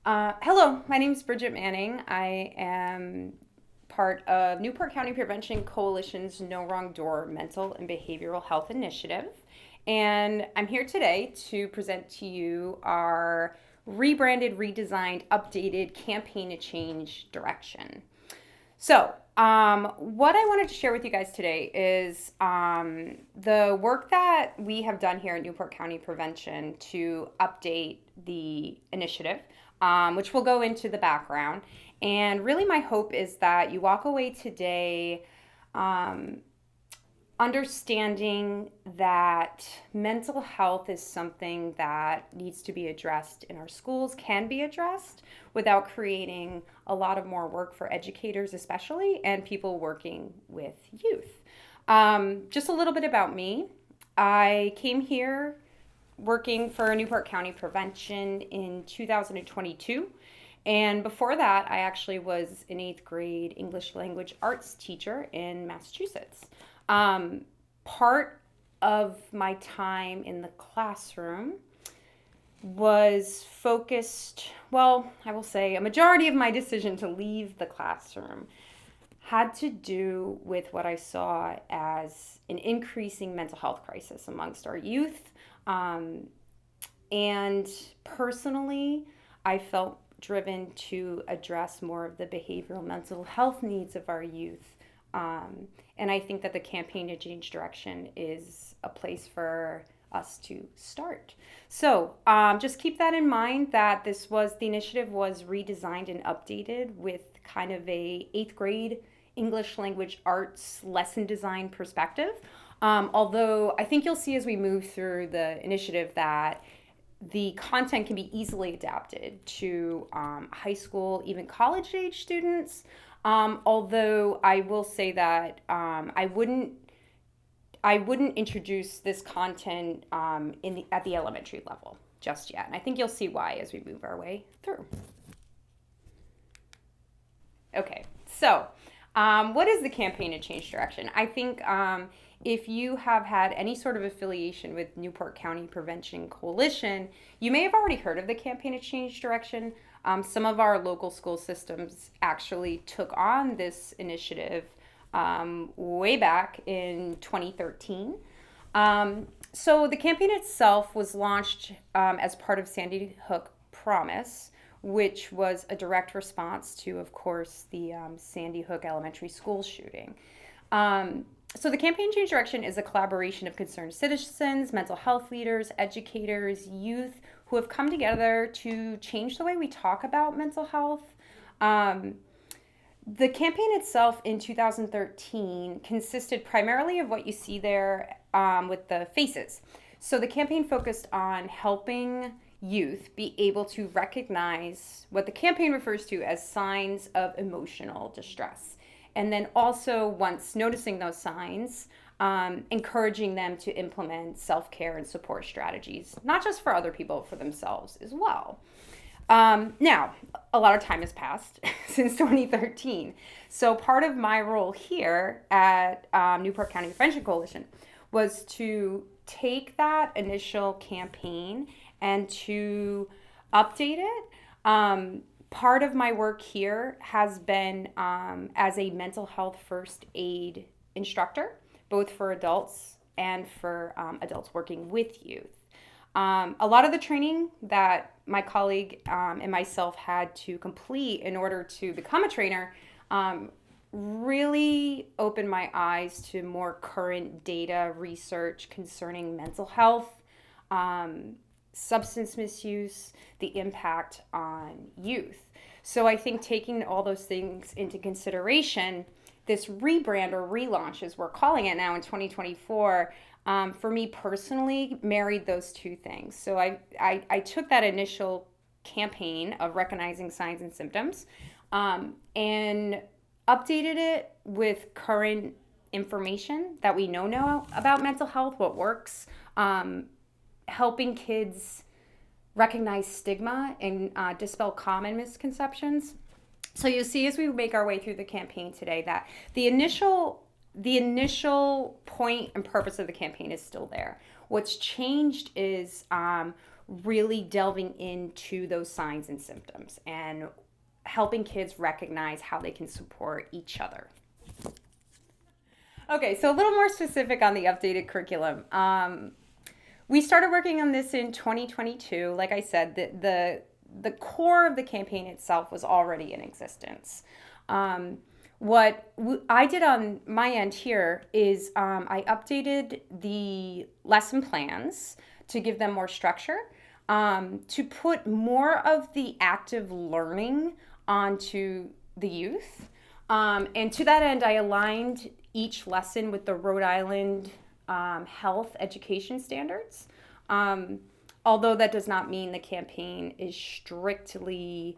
Hello, my name is Bridget Manning. I am part of Newport County Prevention Coalition's No Wrong Door Mental and Behavioral Health Initiative. And I'm here today to present to you our rebranded, redesigned, updated campaign to change direction. What I wanted to share with you guys today is the work that we have done here at Newport County Prevention to update the initiative, which will go into the background. And really, my hope is that you walk away today um, understanding that mental health is something that needs to be addressed in our schools, can be addressed without creating a lot of more work for educators, especially, and people working with youth. Just a little bit about me. I came here working for Newport County Prevention in 2022. And before that, I actually was an eighth grade English language arts teacher in Massachusetts. Um, Part of my time in the classroom was focused, well, I will say a majority of my decision to leave the classroom had to do with what I saw as an increasing mental health crisis amongst our youth. Um, and personally, I felt driven to address more of the behavioral mental health needs of our youth. And I think that the campaign to change direction is a place for us to start. Just keep that in mind that the initiative was redesigned and updated with kind of a eighth grade English language arts lesson design perspective. Although I think you'll see as we move through the initiative that the content can be easily adapted to high school, even college age students. Although I will say that I wouldn't introduce this content at the elementary level just yet, and I think you'll see why as we move our way through. Okay, what is the campaign to change direction? I think if you have had any sort of affiliation with Newport County Prevention Coalition, you may have already heard of the campaign to change direction. Some of our local school systems actually took on this initiative way back in 2013. So the campaign itself was launched as part of Sandy Hook Promise, which was a direct response to, of course, the Sandy Hook Elementary School shooting. So the campaign Change Direction is a collaboration of concerned citizens, mental health leaders, educators, youth who have come together to change the way we talk about mental health. Um, the campaign itself in 2013 consisted primarily of what you see there with the faces. So the campaign focused on helping youth be able to recognize what the campaign refers to as signs of emotional distress. And then also, once noticing those signs, encouraging them to implement self care and support strategies, not just for other people, for themselves as well. Now, a lot of time has passed since 2013. So, part of my role here at Newport County Prevention Coalition was to take that initial campaign and to update it. Part of my work here has been as a mental health first aid instructor, both for adults and for adults working with youth. A lot of the training that my colleague and myself had to complete in order to become a trainer really opened my eyes to more current data research concerning mental health, substance misuse, the impact on youth. So I think taking all those things into consideration, this rebrand or relaunch, as we're calling it now in 2024, for me personally, married those two things. So I took that initial campaign of recognizing signs and symptoms and updated it with current information that we know now about mental health, what works, helping kids recognize stigma and dispel common misconceptions. So you'll see as we make our way through the campaign today that the initial point and purpose of the campaign is still there. What's changed is really delving into those signs and symptoms and helping kids recognize how they can support each other. Okay, so a little more specific on the updated curriculum. We started working on this in 2022. Like I said, the core of the campaign itself was already in existence. I did on my end here is I updated the lesson plans to give them more structure, to put more of the active learning onto the youth. And to that end, I aligned each lesson with the Rhode Island health education standards. Although that does not mean the campaign is strictly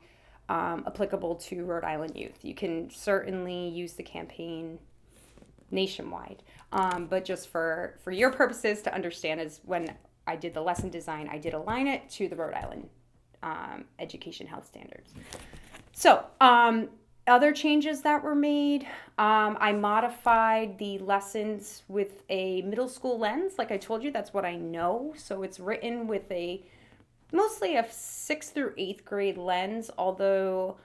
applicable to Rhode Island youth. You can certainly use the campaign nationwide. But just for your purposes to understand is when I did the lesson design, I did align it to the Rhode Island education health standards. So, other changes that were made, I modified the lessons with a middle school lens. Like I told you, that's what I know. So it's written with mostly a 6th through 8th grade lens, although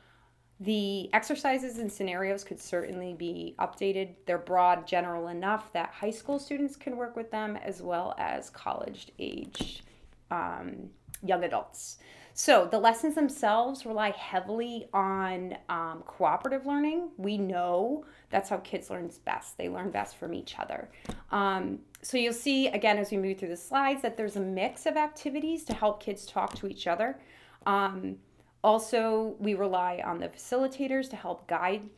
the exercises and scenarios could certainly be updated. They're broad, general enough that high school students can work with them as well as college-age young adults. So the lessons themselves rely heavily on cooperative learning. We know that's how kids learn best. They learn best from each other. So you'll see, again, as we move through the slides, that there's a mix of activities to help kids talk to each other. Also, we rely on the facilitators to help guide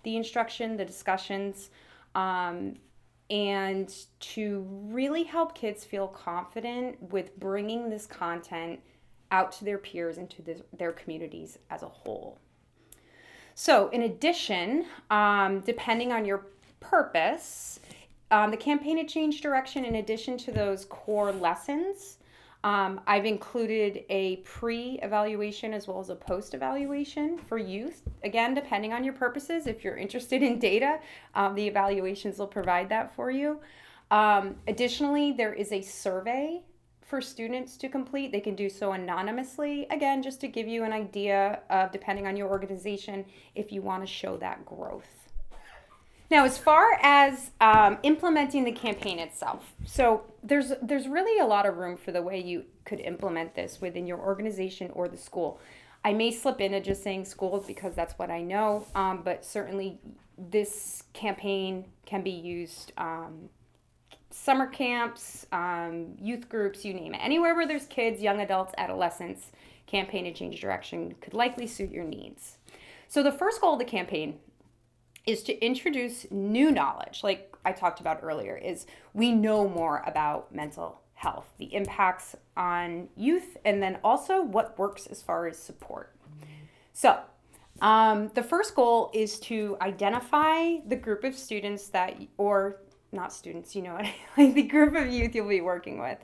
the instruction, the discussions, and to really help kids feel confident with bringing this content out to their peers and to their communities as a whole. So in addition, depending on your purpose, the campaign had changed direction. In addition to those core lessons, I've included a pre-evaluation as well as a post-evaluation for youth. Again, depending on your purposes, if you're interested in data, the evaluations will provide that for you. Additionally, there is a survey for students to complete. They can do so anonymously, again, just to give you an idea of, depending on your organization, if you want to show that growth. Now, as far as implementing the campaign itself, so there's really a lot of room for the way you could implement this within your organization or the school. I may slip into just saying schools because that's what I know, but certainly this campaign can be used summer camps, youth groups, you name it. Anywhere where there's kids, young adults, adolescents, campaign to change direction could likely suit your needs. So the first goal of the campaign is to introduce new knowledge, like I talked about earlier, is we know more about mental health, the impacts on youth, and then also what works as far as support. So the first goal is to identify the group of students not students, like the group of youth you'll be working with.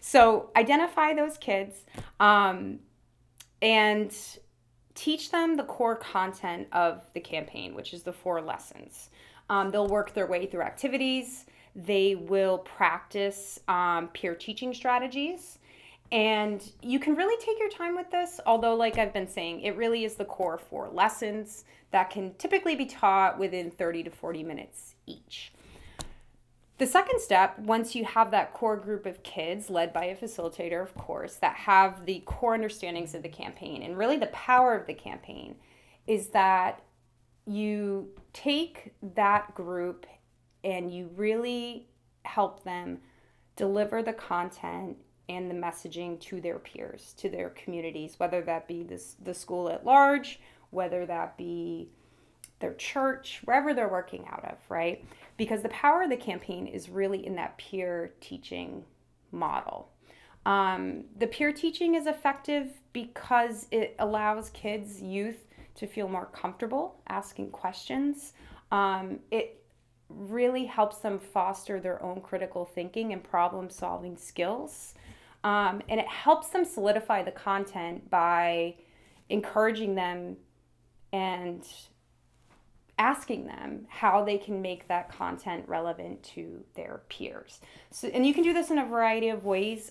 So identify those kids and teach them the core content of the campaign, which is the 4 lessons. They'll work their way through activities. They will practice peer teaching strategies. And you can really take your time with this, although like I've been saying, it really is the core 4 lessons that can typically be taught within 30 to 40 minutes each. The second step, once you have that core group of kids led by a facilitator, of course, that have the core understandings of the campaign and really the power of the campaign, is that you take that group and you really help them deliver the content and the messaging to their peers, to their communities, whether that be the school at large, whether that be their church, wherever they're working out of, right? Because the power of the campaign is really in that peer teaching model. The peer teaching is effective because it allows kids, youth, to feel more comfortable asking questions. It really helps them foster their own critical thinking and problem-solving skills. And it helps them solidify the content by encouraging them and asking them how they can make that content relevant to their peers. So, and you can do this in a variety of ways.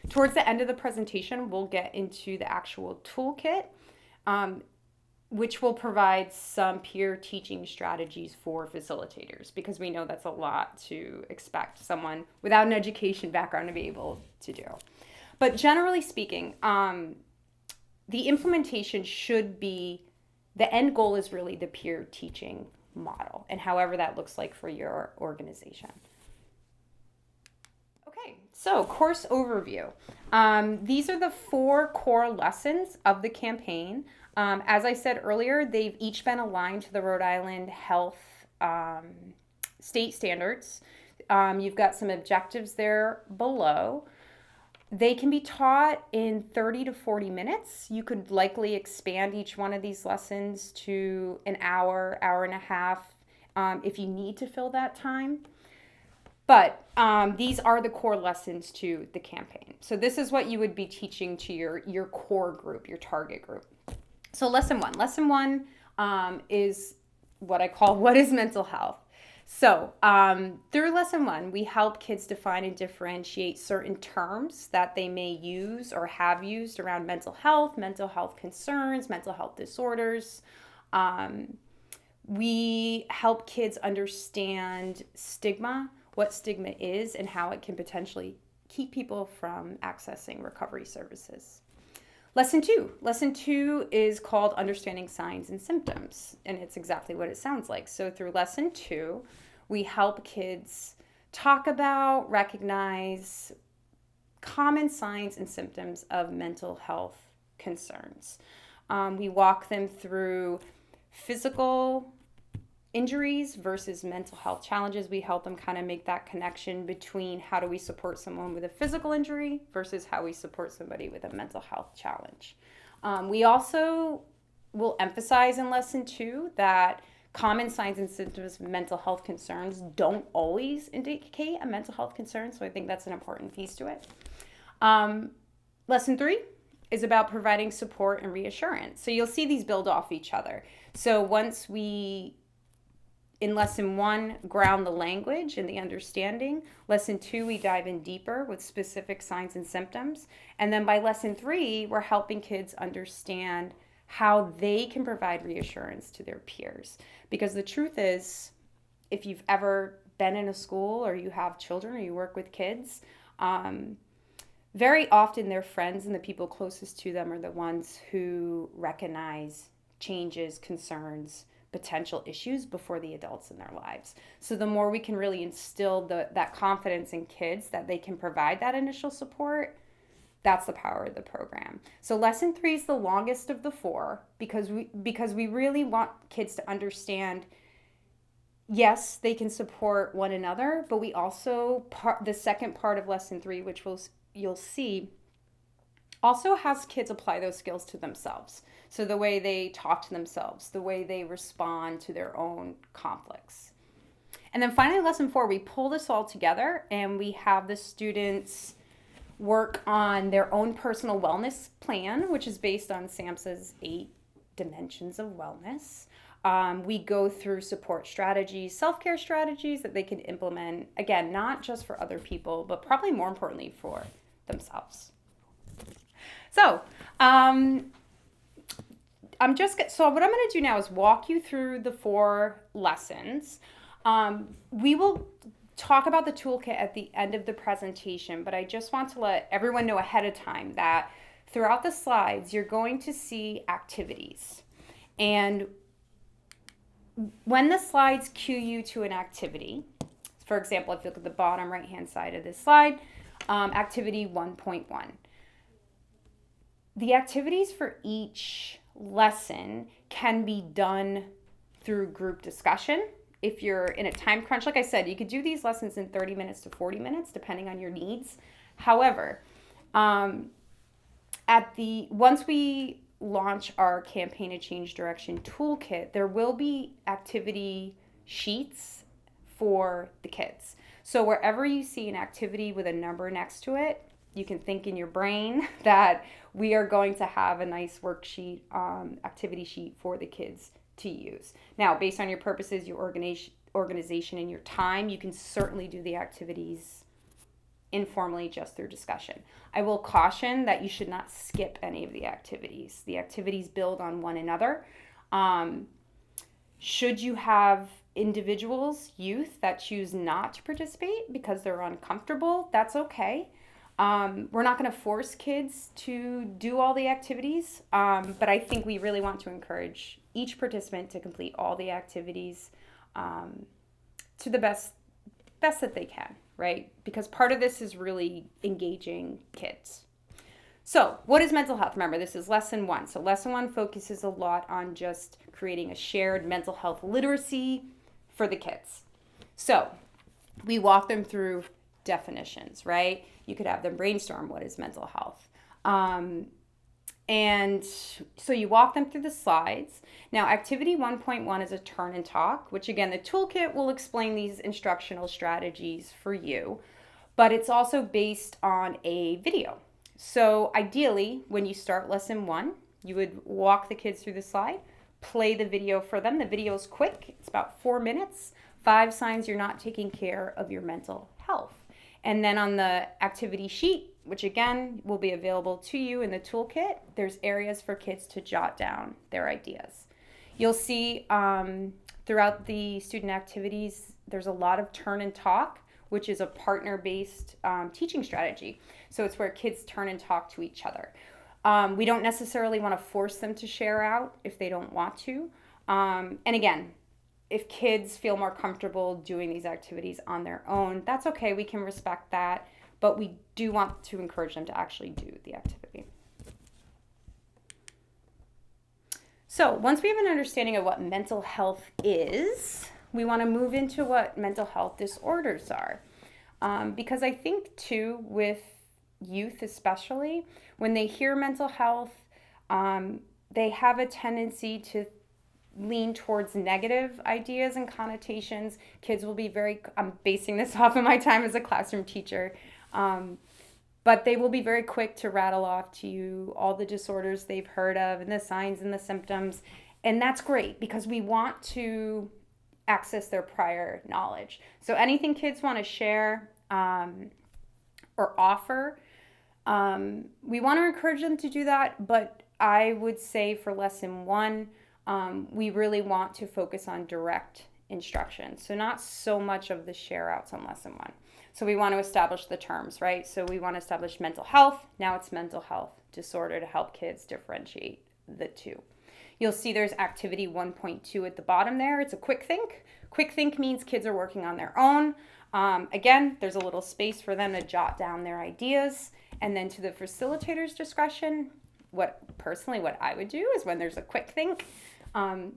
Towards the end of the presentation, we'll get into the actual toolkit, which will provide some peer teaching strategies for facilitators, because we know that's a lot to expect someone without an education background to be able to do. But generally speaking, the implementation should be, the end goal is really the peer teaching model, and however that looks like for your organization. Okay, so course overview. These are the 4 core lessons of the campaign. As I said earlier, they've each been aligned to the Rhode Island Health state standards. You've got some objectives there below. They can be taught in 30 to 40 minutes. You could likely expand each one of these lessons to an hour, hour and a half, if you need to fill that time. But these are the core lessons to the campaign. So this is what you would be teaching to your core group, your target group. So lesson 1. Lesson 1 is what I call, what is mental health? So through lesson 1, we help kids define and differentiate certain terms that they may use or have used around mental health concerns, mental health disorders. We help kids understand stigma, what stigma is, and how it can potentially keep people from accessing recovery services. Lesson 2 is called Understanding Signs and Symptoms, and it's exactly what it sounds like. So through lesson 2, we help kids talk about, recognize common signs and symptoms of mental health concerns. We walk them through physical injuries versus mental health challenges. We help them kind of make that connection between how do we support someone with a physical injury versus how we support somebody with a mental health challenge. We also will emphasize in lesson 2 that common signs and symptoms of mental health concerns don't always indicate a mental health concern, so I think that's an important piece to it. Lesson 3 is about providing support and reassurance. So you'll see these build off each other. So once we, in lesson 1, ground the language and the understanding. Lesson 2, we dive in deeper with specific signs and symptoms. And then by lesson 3, we're helping kids understand how they can provide reassurance to their peers. Because the truth is, if you've ever been in a school or you have children or you work with kids, very often their friends and the people closest to them are the ones who recognize changes, concerns, potential issues before the adults in their lives. So the more we can really instill that confidence in kids that they can provide that initial support, that's the power of the program. So lesson 3 is the longest of the 4 because we really want kids to understand, yes, they can support one another, but we also, the second part of lesson 3, which you'll see, also has kids apply those skills to themselves. So the way they talk to themselves, the way they respond to their own conflicts. And then finally, lesson 4, we pull this all together and we have the students work on their own personal wellness plan, which is based on SAMHSA's 8 dimensions of wellness. We go through support strategies, self-care strategies that they can implement, again, not just for other people, but probably more importantly for themselves. So, what I'm going to do now is walk you through the 4 lessons. We will talk about the toolkit at the end of the presentation, but I just want to let everyone know ahead of time that throughout the slides, you're going to see activities. And when the slides cue you to an activity, for example, if you look at the bottom right-hand side of this slide, activity 1.1. The activities for each lesson can be done through group discussion. If you're in a time crunch, like I said, you could do these lessons in 30 minutes to 40 minutes, depending on your needs. However, once we launch our Campaign to Change Direction toolkit, there will be activity sheets for the kids. So wherever you see an activity with a number next to it, you can think in your brain that we are going to have a nice worksheet, activity sheet for the kids to use. Now, based on your purposes, your organization, and your time, you can certainly do the activities informally just through discussion. I will caution that you should not skip any of the activities. The activities build on one another. Should you have individuals, youth, that choose not to participate because they're uncomfortable, that's okay. We're not going to force kids to do all the activities, but I think we really want to encourage each participant to complete all the activities to the best that they can, right? Because part of this is really engaging kids. So, what is mental health? Remember, this is lesson 1. So, lesson 1 focuses a lot on just creating a shared mental health literacy for the kids. So, we walk them through definitions, right? You could have them brainstorm what is mental health. And so you walk them through the slides. Now, activity 1.1 is a turn and talk, which again, the toolkit will explain these instructional strategies for you, but it's also based on a video. So ideally, when you start lesson 1, you would walk the kids through the slide, play the video for them. The video is quick. It's about 4 minutes. 5 signs you're not taking care of your mental health. And then on the activity sheet, which again will be available to you in the toolkit, there's areas for kids to jot down their ideas. You'll see throughout the student activities, there's a lot of turn and talk, which is a partner-based teaching strategy. So it's where kids turn and talk to each other. We don't necessarily want to force them to share out if they don't want to. And again, if kids feel more comfortable doing these activities on their own, that's okay. We can respect that. But we do want to encourage them to actually do the activity. So once we have an understanding of what mental health is, we want to move into what mental health disorders are. Because I think too, with youth especially, when they hear mental health, they have a tendency to lean towards negative ideas and connotations. Kids will be I'm basing this off of my time as a classroom teacher, but they will be very quick to rattle off to you all the disorders they've heard of and the signs and the symptoms. And that's great because we want to access their prior knowledge. So anything kids want to share or offer, we want to encourage them to do that. But I would say for lesson 1, we really want to focus on direct instruction. So not so much of the share outs on lesson 1. So we want to establish the terms, right? So we want to establish mental health. Now it's mental health disorder to help kids differentiate the two. You'll see there's activity 1.2 at the bottom there. It's a quick think. Quick think means kids are working on their own. Again, there's a little space for them to jot down their ideas. And then to the facilitator's discretion, what I would do is when there's a quick think,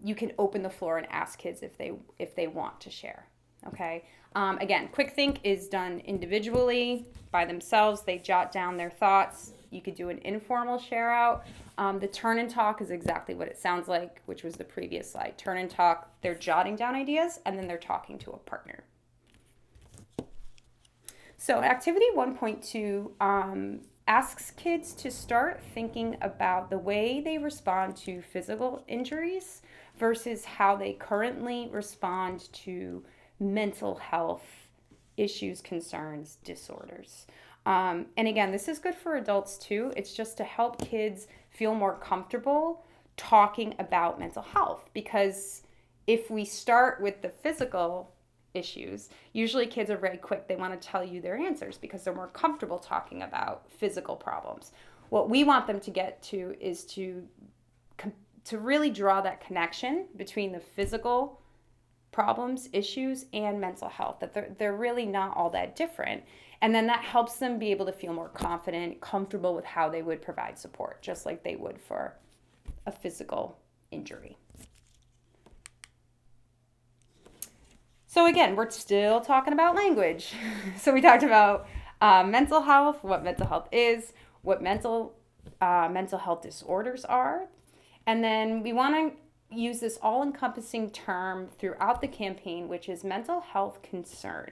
you can open the floor and ask kids if they want to share. Okay. Again, quick think is done individually by themselves. They jot down their thoughts. You could do an informal share out. The turn and talk is exactly what it sounds like, which was the previous slide. Turn and talk, they're jotting down ideas and then they're talking to a partner. So activity 1.2 asks kids to start thinking about the way they respond to physical injuries versus how they currently respond to mental health issues, concerns, disorders. And again, this is good for adults too. It's just to help kids feel more comfortable talking about mental health. Because if we start with the physical issues, usually kids are very quick. They want to tell you their answers because they're more comfortable talking about physical problems. What we want them to get to is to really draw that connection between the physical problems, issues, and mental health, that they're really not all that different. And then that helps them be able to feel more confident, comfortable with how they would provide support, just like they would for a physical injury. So again, we're still talking about language. So we talked about mental health, what mental health is, what mental health disorders are. And then we want to use this all-encompassing term throughout the campaign, which is mental health concern.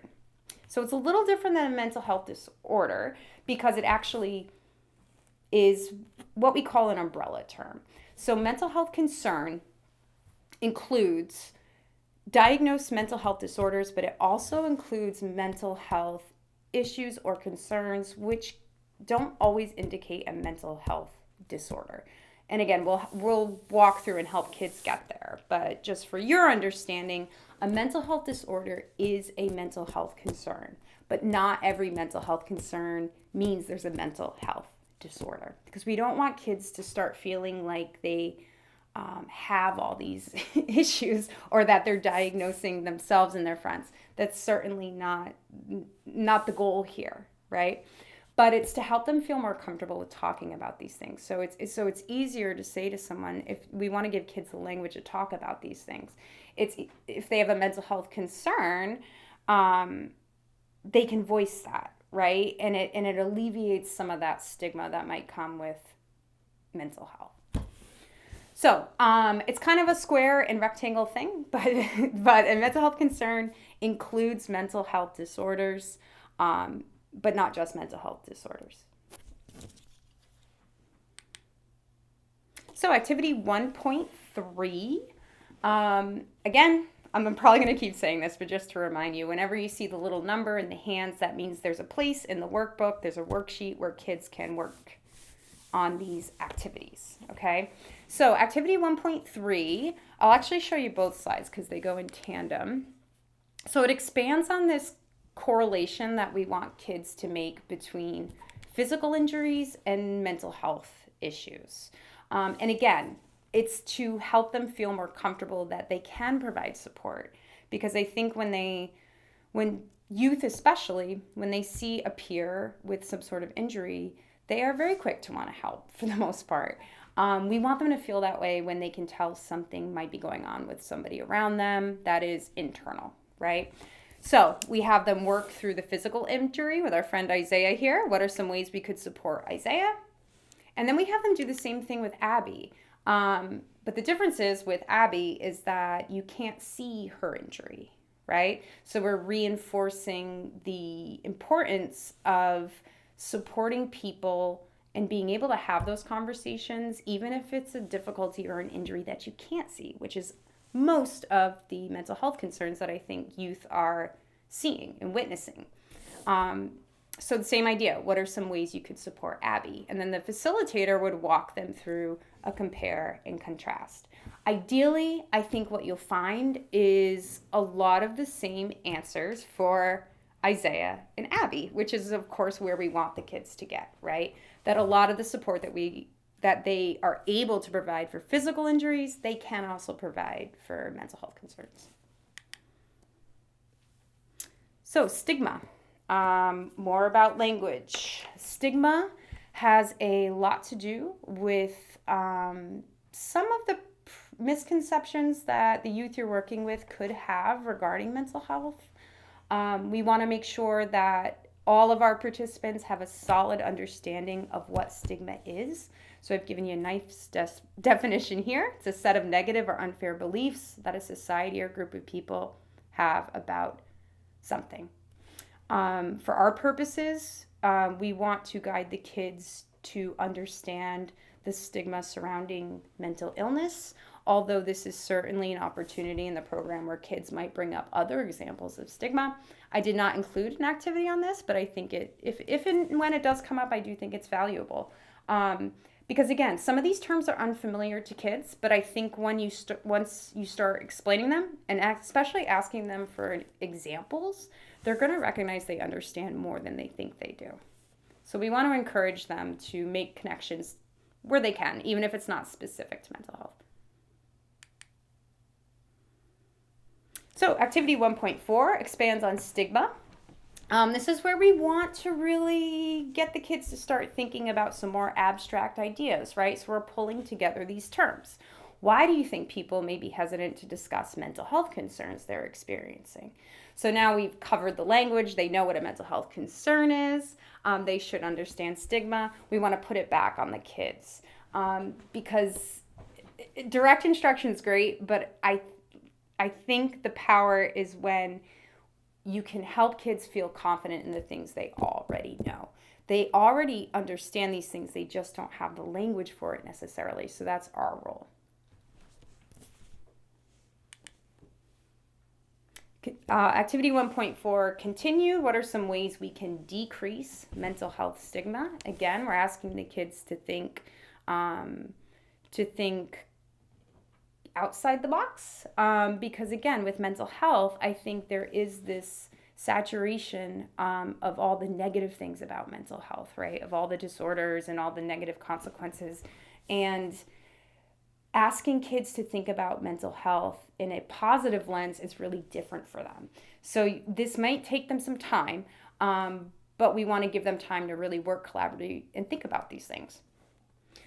So it's a little different than a mental health disorder because it actually is what we call an umbrella term. So mental health concern includes diagnosed mental health disorders, but it also includes mental health issues or concerns which don't always indicate a mental health disorder. And again, we'll walk through and help kids get there. But just for your understanding, a mental health disorder is a mental health concern. But not every mental health concern means there's a mental health disorder. Because we don't want kids to start feeling like they have all these issues or that they're diagnosing themselves and their friends. That's certainly not the goal here, right? But it's to help them feel more comfortable with talking about these things. So it's easier to say to someone, if we want to give kids the language to talk about these things, it's if they have a mental health concern, they can voice that, right? And it alleviates some of that stigma that might come with mental health. So it's kind of a square and rectangle thing, but a mental health concern includes mental health disorders. But not just mental health disorders. So activity 1.3, again, I'm probably going to keep saying this, but just to remind you, whenever you see the little number in the hands, that means there's a place in the workbook, there's a worksheet where kids can work on these activities, okay? So activity 1.3, I'll actually show you both slides because they go in tandem. So it expands on this correlation that we want kids to make between physical injuries and mental health issues. And again, it's to help them feel more comfortable that they can provide support. Because I think when youth especially, when they see a peer with some sort of injury, they are very quick to want to help for the most part. We want them to feel that way when they can tell something might be going on with somebody around them that is internal, right? So we have them work through the physical injury with our friend Isaiah here. What are some ways we could support Isaiah? And then we have them do the same thing with Abby. But the difference is with Abby is that you can't see her injury, right? So we're reinforcing the importance of supporting people and being able to have those conversations, even if it's a difficulty or an injury that you can't see, which is most of the mental health concerns that I think youth are seeing and witnessing. So the same idea, what are some ways you could support Abby? And then the facilitator would walk them through a compare and contrast. Ideally, I think what you'll find is a lot of the same answers for Isaiah and Abby, which is of course where we want the kids to get, right? That a lot of the support that they are able to provide for physical injuries, they can also provide for mental health concerns. So stigma, more about language. Stigma has a lot to do with some of the misconceptions that the youth you're working with could have regarding mental health. We want to make sure that all of our participants have a solid understanding of what stigma is. So I've given you a nice definition here. It's a set of negative or unfair beliefs that a society or group of people have about something. For our purposes, we want to guide the kids to understand the stigma surrounding mental illness, although this is certainly an opportunity in the program where kids might bring up other examples of stigma. I did not include an activity on this, but I think if and when it does come up, I do think it's valuable. Because again, some of these terms are unfamiliar to kids, but I think once you start explaining them, and especially asking them for examples, they're going to recognize they understand more than they think they do. So we want to encourage them to make connections where they can, even if it's not specific to mental health. So activity 1.4 expands on stigma. This is where we want to really get the kids to start thinking about some more abstract ideas, right? So we're pulling together these terms. Why do you think people may be hesitant to discuss mental health concerns they're experiencing? So now we've covered the language. They know what a mental health concern is. They should understand stigma. We want to put it back on the kids because direct instruction is great, but I think the power is when you can help kids feel confident in the things they already know. They already understand these things. They just don't have the language for it necessarily. So that's our role. Activity 1.4, continue. What are some ways we can decrease mental health stigma? Again, we're asking the kids to think outside the box, because again, with mental health, I think there is this saturation of all the negative things about mental health, right? Of all the disorders and all the negative consequences. And asking kids to think about mental health in a positive lens is really different for them. So this might take them some time, but we want to give them time to really work collaboratively and think about these things.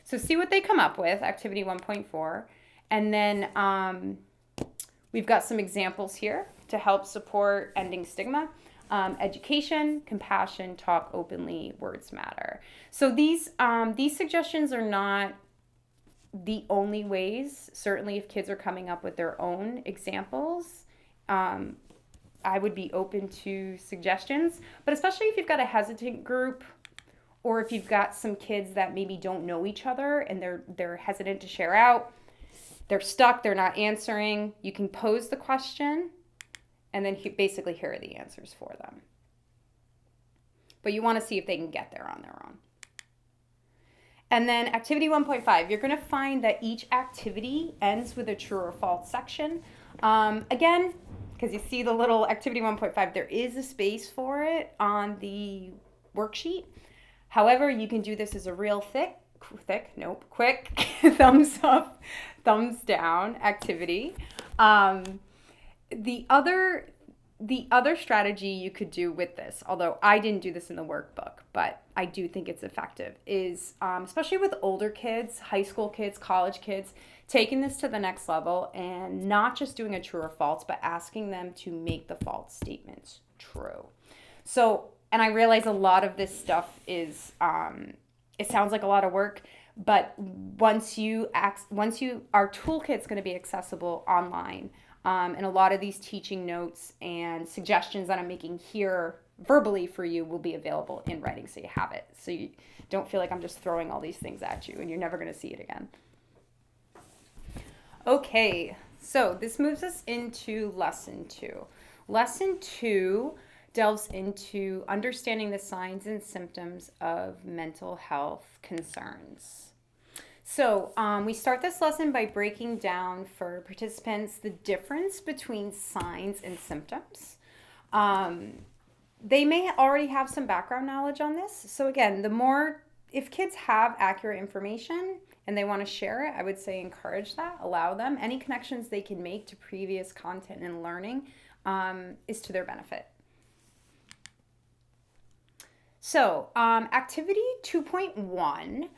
So see what they come up with, activity 1.4. And then we've got some examples here to help support ending stigma. Education, compassion, talk openly, words matter. So these suggestions are not the only ways. Certainly if kids are coming up with their own examples, I would be open to suggestions, but especially if you've got a hesitant group, or if you've got some kids that maybe don't know each other and they're hesitant to share out, they're stuck, they're not answering, you can pose the question and then basically here are the answers for them. But you want to see if they can get there on their own. And then activity 1.5, you're going to find that each activity ends with a true or false section. Again, because you see the little activity 1.5, there is a space for it on the worksheet. However, you can do this as a real quick thumbs up, thumbs down activity. The other strategy you could do with this, although I didn't do this in the workbook, but I do think it's effective, is especially with older kids, high school kids, college kids, taking this to the next level and not just doing a true or false, but asking them to make the false statements true. So, and I realize a lot of this stuff is, it sounds like a lot of work, but once our toolkit's going to be accessible online, and a lot of these teaching notes and suggestions that I'm making here verbally for you will be available in writing, so you have it. So you don't feel like I'm just throwing all these things at you and you're never going to see it again. Okay, so this moves us into lesson 2. Lesson 2 delves into understanding the signs and symptoms of mental health concerns. So we start this lesson by breaking down for participants the difference between signs and symptoms. They may already have some background knowledge on this. So again, if kids have accurate information and they want to share it, I would say encourage that, allow them. Any connections they can make to previous content and learning is to their benefit. So activity 2.1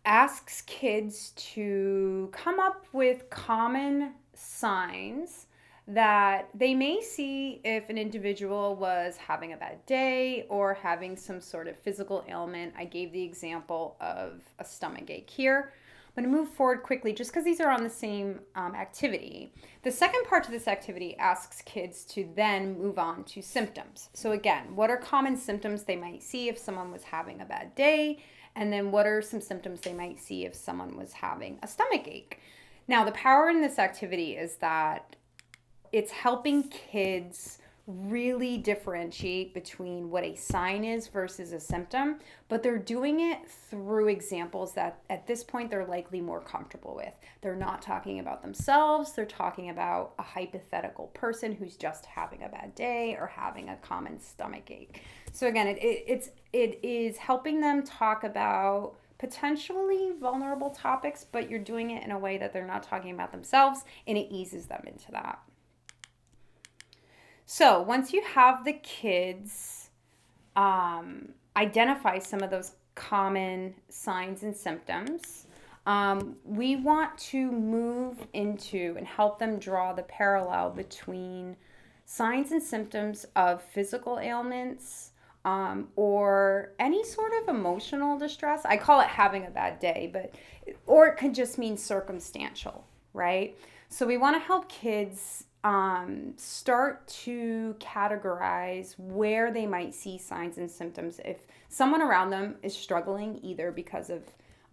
asks kids to come up with common signs that they may see if an individual was having a bad day or having some sort of physical ailment. I gave the example of a stomach ache here. I'm going to move forward quickly just because these are on the same activity. The second part of this activity asks kids to then move on to symptoms. So again, what are common symptoms they might see if someone was having a bad day? And then what are some symptoms they might see if someone was having a stomach ache? Now, the power in this activity is that it's helping kids really differentiate between what a sign is versus a symptom, but they're doing it through examples that at this point they're likely more comfortable with. They're not talking about themselves, they're talking about a hypothetical person who's just having a bad day or having a common stomach ache. So again, it is helping them talk about potentially vulnerable topics, but you're doing it in a way that they're not talking about themselves, and it eases them into that. So once you have the kids identify some of those common signs and symptoms, we want to move into and help them draw the parallel between signs and symptoms of physical ailments or any sort of emotional distress. I call it having a bad day, or it could just mean circumstantial, right? So we want to help kids start to categorize where they might see signs and symptoms if someone around them is struggling either because of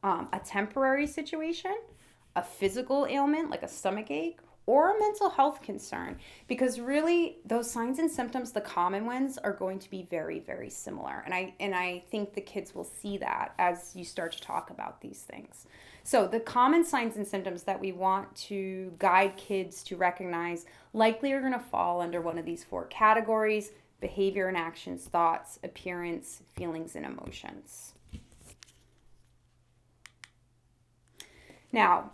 a temporary situation, a physical ailment like a stomach ache, or a mental health concern, because really those signs and symptoms, the common ones, are going to be very, very similar. And I think the kids will see that as you start to talk about these things. So the common signs and symptoms that we want to guide kids to recognize likely are going to fall under one of these four categories: behavior and actions, thoughts, appearance, feelings, and emotions. Now,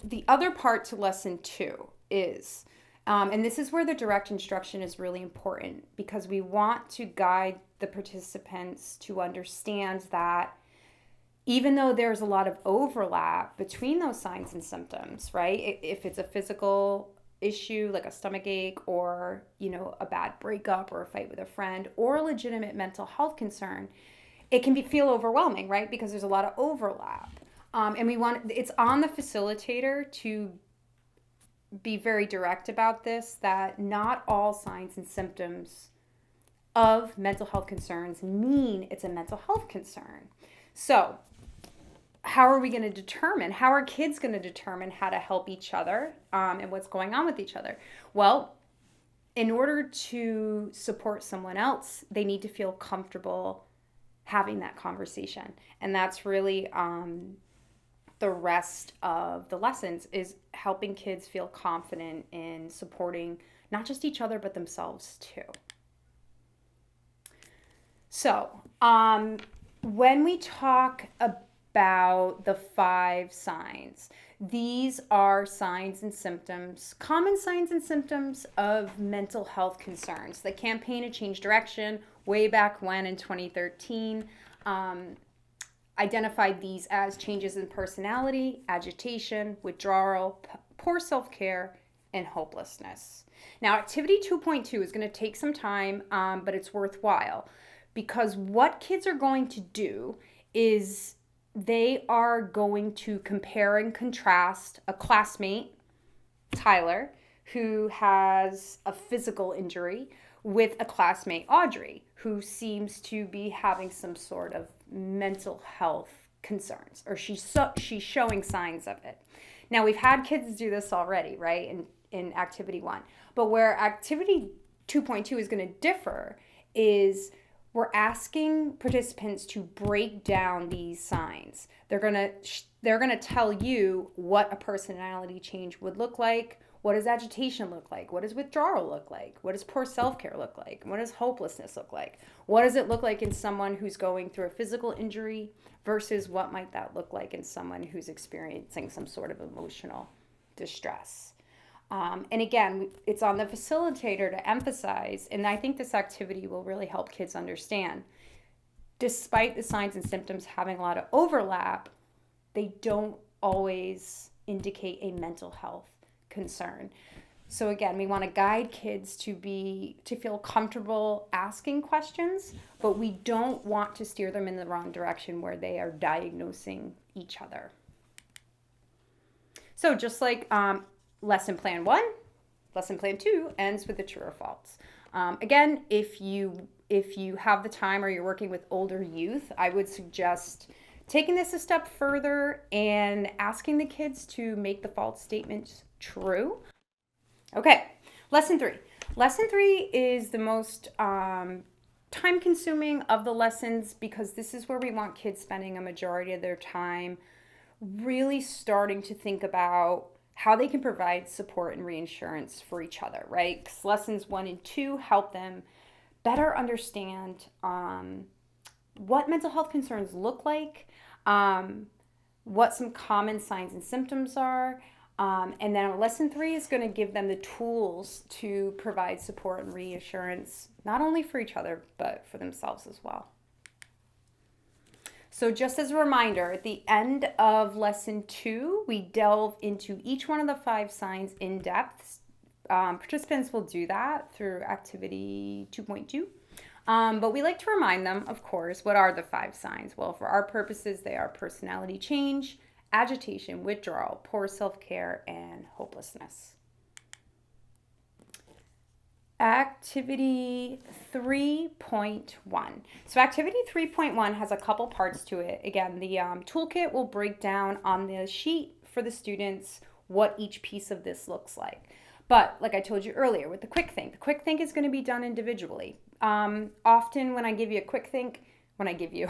the other part to lesson 2 is, and this is where the direct instruction is really important, because we want to guide the participants to understand that even though there's a lot of overlap between those signs and symptoms, right? If it's a physical issue like a stomach ache, or a bad breakup or a fight with a friend, or a legitimate mental health concern, it can feel overwhelming, right? Because there's a lot of overlap. And it's on the facilitator to be very direct about this, that not all signs and symptoms of mental health concerns mean it's a mental health concern. So how are kids going to determine how to help each other, and what's going on with each other? Well, in order to support someone else, they need to feel comfortable having that conversation. And that's really the rest of the lessons, is helping kids feel confident in supporting not just each other, but themselves too. So when we talk about the 5 signs, these are signs and symptoms, common signs and symptoms of mental health concerns. The campaign to change direction way back when in 2013 identified these as changes in personality, agitation, withdrawal, poor self-care, and hopelessness. Now, activity 2.2 is going to take some time, but it's worthwhile, because what kids are going to do is they are going to compare and contrast a classmate, Tyler, who has a physical injury, with a classmate, Audrey, who seems to be having some sort of mental health concerns, or she's showing signs of it. Now, we've had kids do this already, right, in activity 1. But where activity 2.2 is going to differ is we're asking participants to break down these signs. They're going to tell you what a personality change would look like. What does agitation look like? What does withdrawal look like? What does poor self-care look like? What does hopelessness look like? What does it look like in someone who's going through a physical injury versus what might that look like in someone who's experiencing some sort of emotional distress? And again, it's on the facilitator to emphasize, and I think this activity will really help kids understand, despite the signs and symptoms having a lot of overlap, they don't always indicate a mental health concern. So again, we want to guide kids to feel comfortable asking questions, but we don't want to steer them in the wrong direction where they are diagnosing each other. So just like lesson plan 1, lesson plan 2 ends with the true or false. Again, if you have the time, or you're working with older youth, I would suggest taking this a step further and asking the kids to make the false statements true. Okay, lesson 3. Lesson 3 is the most time-consuming of the lessons, because this is where we want kids spending a majority of their time really starting to think about how they can provide support and reassurance for each other, right? Because lessons 1 and 2 help them better understand what mental health concerns look like, what some common signs and symptoms are, and then lesson 3 is going to give them the tools to provide support and reassurance, not only for each other, but for themselves as well. So just as a reminder, at the end of lesson 2, we delve into each one of the 5 signs in depth. Participants will do that through activity 2.2. But we like to remind them, of course, what are the 5 signs? Well, for our purposes, they are personality change, agitation, withdrawal, poor self-care, and hopelessness. Activity 3.1. So activity 3.1 has a couple parts to it. Again, the toolkit will break down on the sheet for the students what each piece of this looks like. But like I told you earlier with the quick think is going to be done individually. Often when I give you a quick think, when I give you,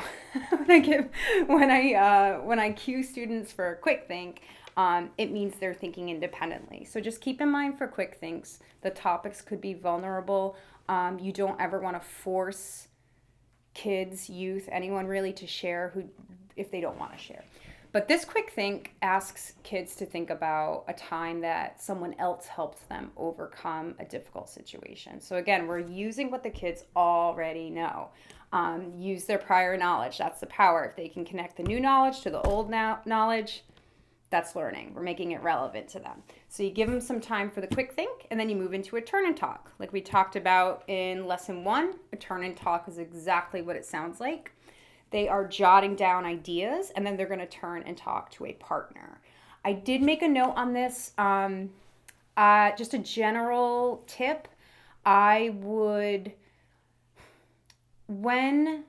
when I cue students for a quick think, it means they're thinking independently. So just keep in mind for quick thinks, the topics could be vulnerable. You don't ever want to force kids, youth, anyone really to share if they don't want to share. But this quick think asks kids to think about a time that someone else helped them overcome a difficult situation. So again, we're using what the kids already know. Use their prior knowledge. That's the power. If they can connect the new knowledge to the old knowledge, that's learning. We're making it relevant to them. So you give them some time for the quick think, and then you move into a turn and talk. Like we talked about in lesson 1, a turn and talk is exactly what it sounds like. They are jotting down ideas, and then they're going to turn and talk to a partner. I did make a note on this. Just a general tip. I would, when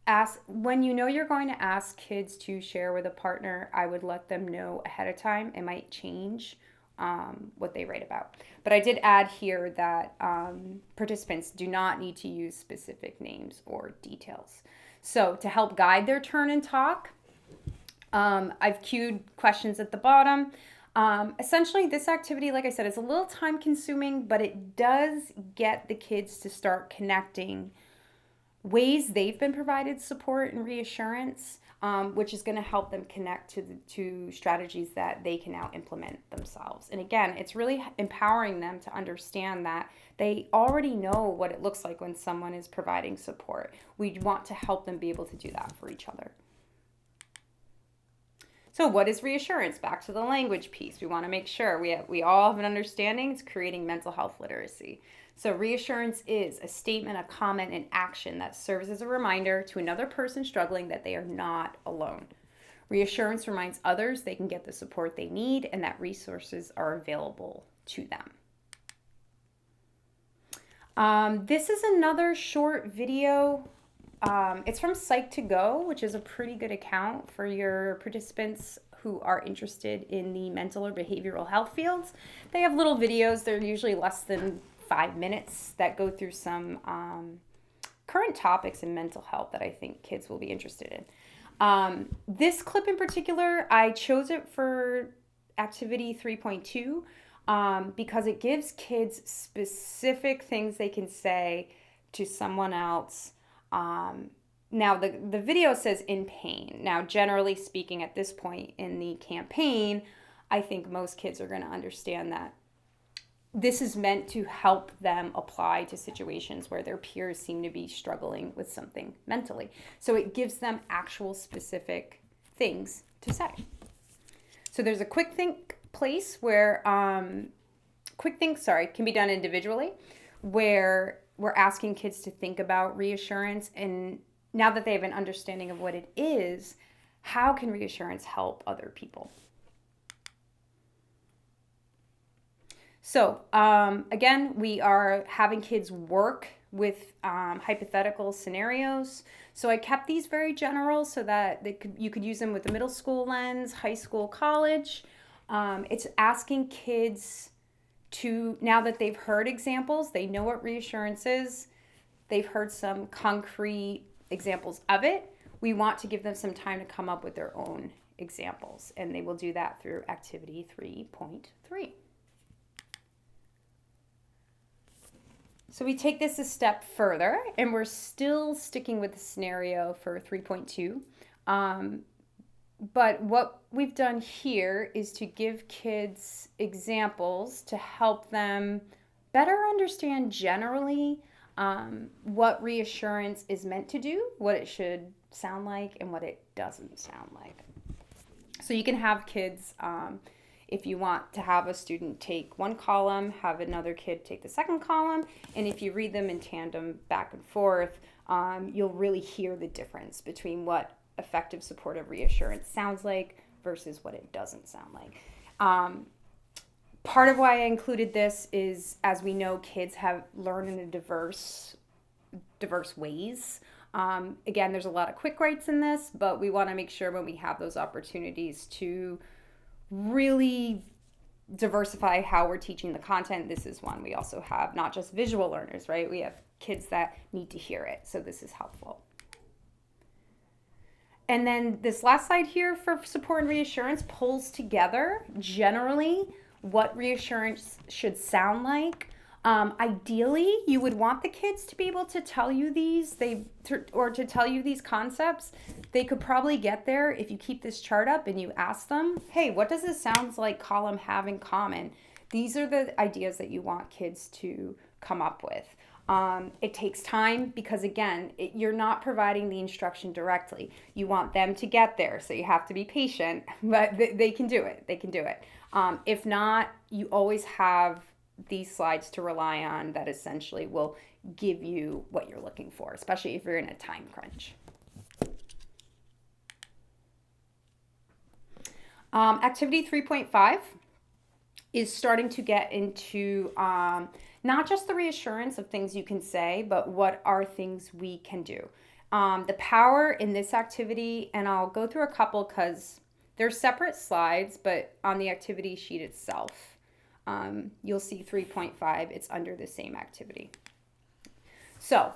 you know you're going to ask kids to share with a partner, I would let them know ahead of time. It might change what they write about. But I did add here that participants do not need to use specific names or details. So to help guide their turn and talk, I've cued questions at the bottom. Essentially, this activity, like I said, is a little time consuming, but it does get the kids to start connecting ways they've been provided support and reassurance, which is going to help them connect to strategies that they can now implement themselves. And again, it's really empowering them to understand that they already know what it looks like when someone is providing support. We want to help them be able to do that for each other. So what is reassurance? Back to the language piece. We want to make sure we all have an understanding. It's creating mental health literacy. So reassurance is a statement, a comment, an action that serves as a reminder to another person struggling that they are not alone. Reassurance reminds others they can get the support they need and that resources are available to them. This is another short video. It's from Psych2Go, which is a pretty good account for your participants who are interested in the mental or behavioral health fields. They have little videos. They're usually less than 5 minutes that go through some current topics in mental health that I think kids will be interested in. This clip in particular, I chose it for activity 3.2 because it gives kids specific things they can say to someone else. Now, the video says in pain. Now, generally speaking, at this point in the campaign, I think most kids are going to understand that this is meant to help them apply to situations where their peers seem to be struggling with something mentally. So it gives them actual specific things to say. So there's a quick think place where, can be done individually, where we're asking kids to think about reassurance. And now that they have an understanding of what it is, how can reassurance help other people? So again, we are having kids work with hypothetical scenarios. So I kept these very general so that you could use them with the middle school lens, high school, college. It's asking kids to, now that they've heard examples, they know what reassurance is, they've heard some concrete examples of it, we want to give them some time to come up with their own examples. And they will do that through activity 3.3. So we take this a step further, and we're still sticking with the scenario for 3.2. But what we've done here is to give kids examples to help them better understand generally what reassurance is meant to do, what it should sound like, and what it doesn't sound like. So you can have kids... if you want to have a student take one column, have another kid take the second column, and if you read them in tandem back and forth, you'll really hear the difference between what effective supportive reassurance sounds like versus what it doesn't sound like. Part of why I included this is, as we know, kids have learned in a diverse ways. Again, there's a lot of quick writes in this, but we want to make sure when we have those opportunities to really diversify how we're teaching the content, this is one. We also have not just visual learners, right? We have kids that need to hear it. So this is helpful. And then this last slide here for support and reassurance pulls together generally what reassurance should sound like. Ideally, you would want the kids to be able to tell you to tell you these concepts. They could probably get there if you keep this chart up and you ask them, hey, what does this sounds like column have in common? These are the ideas that you want kids to come up with. It takes time because, again, you're not providing the instruction directly. You want them to get there, so you have to be patient, but they can do it. They can do it. If not, you always have these slides to rely on that essentially will give you what you're looking for, especially if you're in a time crunch. Activity 3.5 is starting to get into not just the reassurance of things you can say, but what are things we can do. The power in this activity, and I'll go through a couple because they're separate slides, but on the activity sheet itself, you'll see 3.5, it's under the same activity. So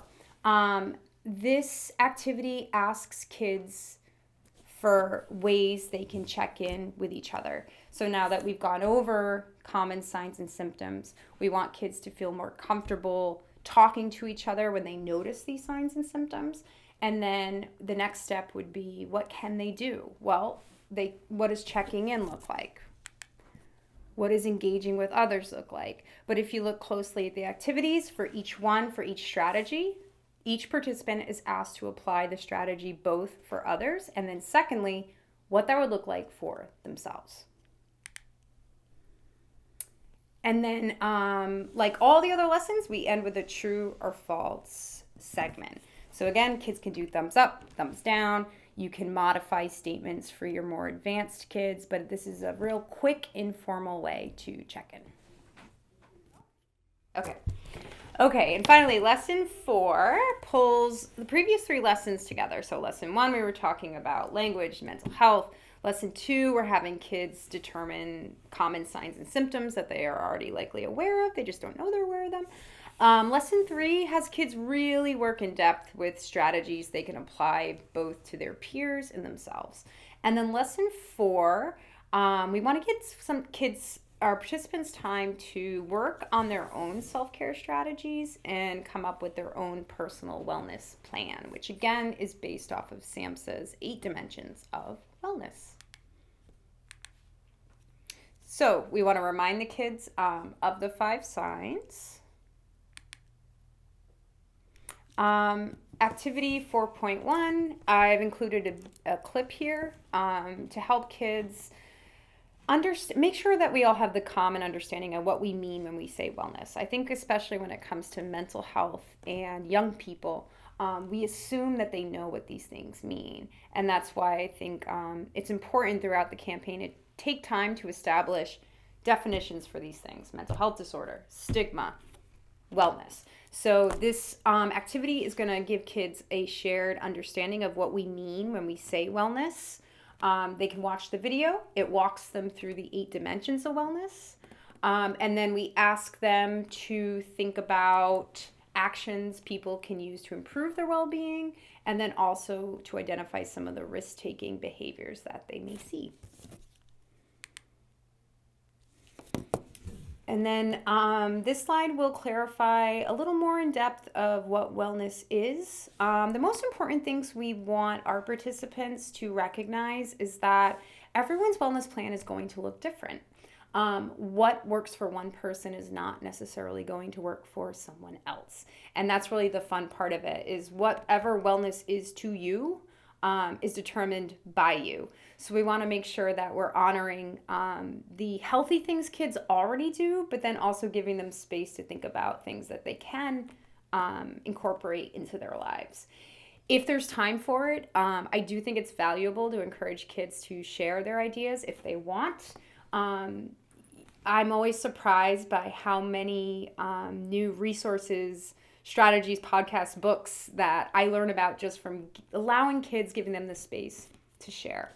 this activity asks kids for ways they can check in with each other. So now that we've gone over common signs and symptoms, we want kids to feel more comfortable talking to each other when they notice these signs and symptoms. And then the next step would be, what can they do? Well, what does checking in look like? What does engaging with others look like? But if you look closely at the activities for each strategy, each participant is asked to apply the strategy both for others, and then secondly, what that would look like for themselves. And then, like all the other lessons, we end with a true or false segment. So again, kids can do thumbs up, thumbs down. You can modify statements for your more advanced kids, but this is a real quick, informal way to check in. Okay, and finally, lesson 4 pulls the previous 3 lessons together. So lesson 1, we were talking about language, mental health. Lesson 2, we're having kids determine common signs and symptoms that they are already likely aware of. They just don't know they're aware of them. Lesson 3 has kids really work in depth with strategies they can apply both to their peers and themselves. And then lesson 4, we want to get our participants time to work on their own self-care strategies and come up with their own personal wellness plan, which again is based off of SAMHSA's 8 dimensions of wellness. So we want to remind the kids of the 5 signs. Activity 4.1, I've included a clip here to help kids make sure that we all have the common understanding of what we mean when we say wellness. I think especially when it comes to mental health and young people, we assume that they know what these things mean. And that's why I think it's important throughout the campaign to take time to establish definitions for these things: mental health disorder, stigma, wellness. So this activity is going to give kids a shared understanding of what we mean when we say wellness. They can watch the video. It walks them through the 8 dimensions of wellness. And then we ask them to think about actions people can use to improve their well-being, and then also to identify some of the risk-taking behaviors that they may see. And then this slide will clarify a little more in depth of what wellness is. The most important things we want our participants to recognize is that everyone's wellness plan is going to look different. What works for one person is not necessarily going to work for someone else. And that's really the fun part of it, is whatever wellness is to you is determined by you. So we want to make sure that we're honoring the healthy things kids already do, but then also giving them space to think about things that they can incorporate into their lives. If there's time for it, I do think it's valuable to encourage kids to share their ideas if they want. I'm always surprised by how many new resources, strategies, podcasts, books that I learn about just from allowing kids, giving them the space to share.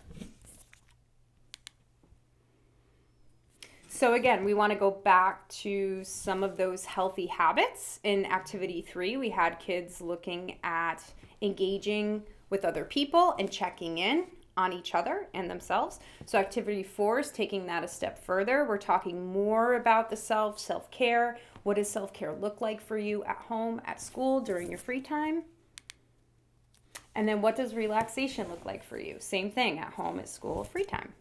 So again, we want to go back to some of those healthy habits. In activity 3, we had kids looking at engaging with other people and checking in on each other and themselves. So activity 4 is taking that a step further. We're talking more about the self-care. What does self-care look like for you at home, at school, during your free time? And then what does relaxation look like for you? Same thing, at home, at school, free time.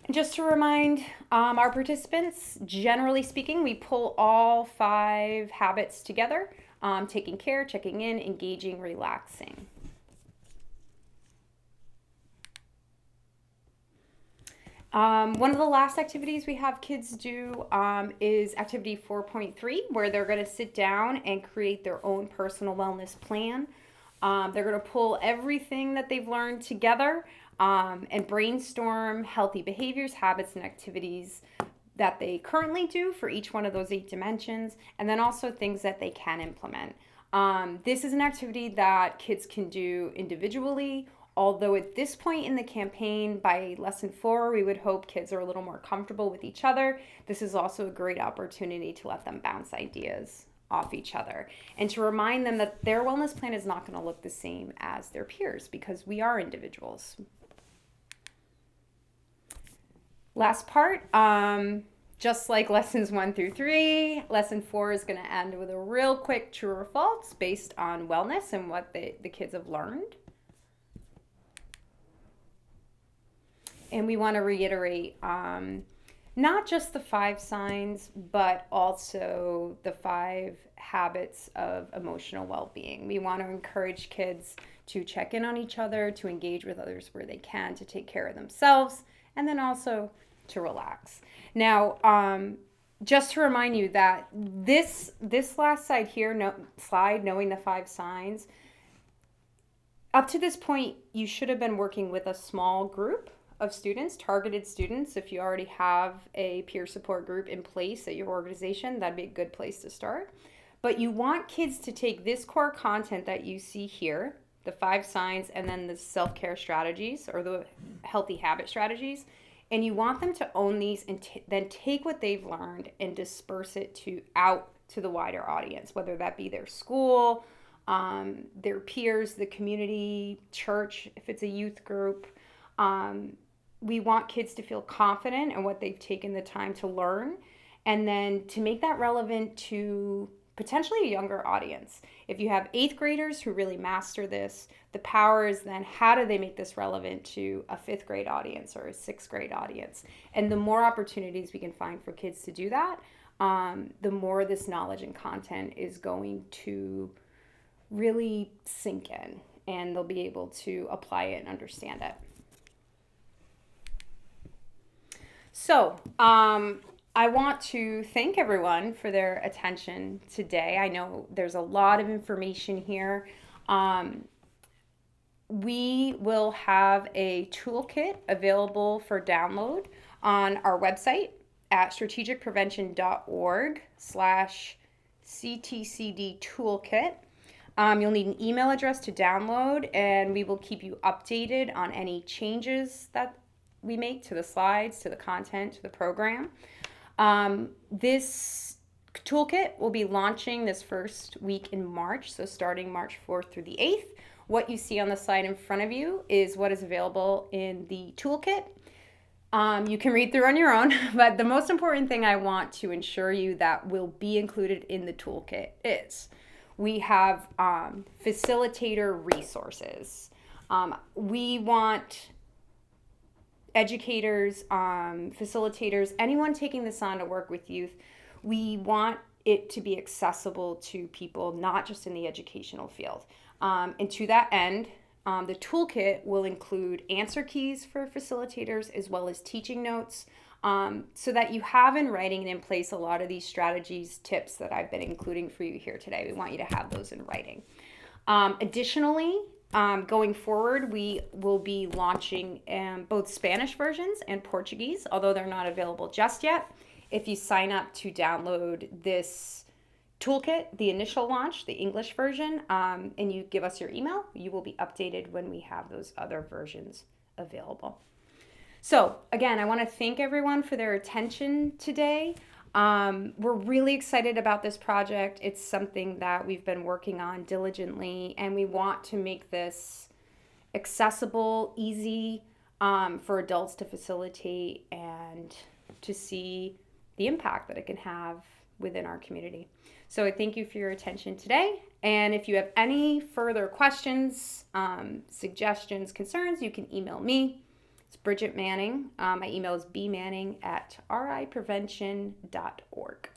Just to remind our participants, generally speaking, we pull all 5 habits together: taking care, checking in, engaging, relaxing. One of the last activities we have kids do is activity 4.3, where they're going to sit down and create their own personal wellness plan. They're going to pull everything that they've learned together and brainstorm healthy behaviors, habits, and activities that they currently do for each one of those 8 dimensions, and then also things that they can implement. This is an activity that kids can do individually, although at this point in the campaign, by lesson 4, we would hope kids are a little more comfortable with each other. This is also a great opportunity to let them bounce ideas off each other and to remind them that their wellness plan is not going to look the same as their peers, because we are individuals. Last part, just like lessons 1 through 3, lesson 4 is going to end with a real quick true or false based on wellness and what the kids have learned. And we want to reiterate not just the 5 signs, but also the 5 habits of emotional well-being. We want to encourage kids to check in on each other, to engage with others where they can, to take care of themselves, and then also to relax. Now, just to remind you that this last slide here, knowing the 5 signs, up to this point, you should have been working with a small group of students, targeted students. If you already have a peer support group in place at your organization, that'd be a good place to start. But you want kids to take this core content that you see here, the 5 signs, and then the self-care strategies or the healthy habit strategies, and you want them to own these and then take what they've learned and disperse it out to the wider audience, whether that be their school, their peers, the community, church, if it's a youth group. We want kids to feel confident in what they've taken the time to learn, and then to make that relevant to potentially a younger audience. If you have 8th graders who really master this, the power is then how do they make this relevant to a 5th grade audience or a 6th grade audience? And the more opportunities we can find for kids to do that, the more this knowledge and content is going to really sink in, and they'll be able to apply it and understand it. So, I want to thank everyone for their attention today. I know there's a lot of information here. We will have a toolkit available for download on our website at strategicprevention.org/CTCD toolkit. You'll need an email address to download, and we will keep you updated on any changes that we make to the slides, to the content, to the program. This toolkit will be launching this first week in March, so starting March 4th through the 8th. What you see on the slide in front of you is what is available in the toolkit. You can read through on your own, but the most important thing I want to ensure you that will be included in the toolkit is we have facilitator resources. We want educators, facilitators, anyone taking this on to work with youth. We want it to be accessible to people, not just in the educational field. And to that end, the toolkit will include answer keys for facilitators as well as teaching notes, so that you have in writing and in place a lot of these strategies, tips that I've been including for you here today. We want you to have those in writing. Additionally, going forward, we will be launching both Spanish versions and Portuguese, although they're not available just yet. If you sign up to download this toolkit, the initial launch, the English version, and you give us your email, you will be updated when we have those other versions available. So, again, I want to thank everyone for their attention today. We're really excited about this project. It's something that we've been working on diligently, and we want to make this accessible, easy for adults to facilitate and to see the impact that it can have within our community. So I thank you for your attention today. And if you have any further questions, suggestions, concerns, you can email me. It's Bridget Manning. My email is bmanning@riprevention.org.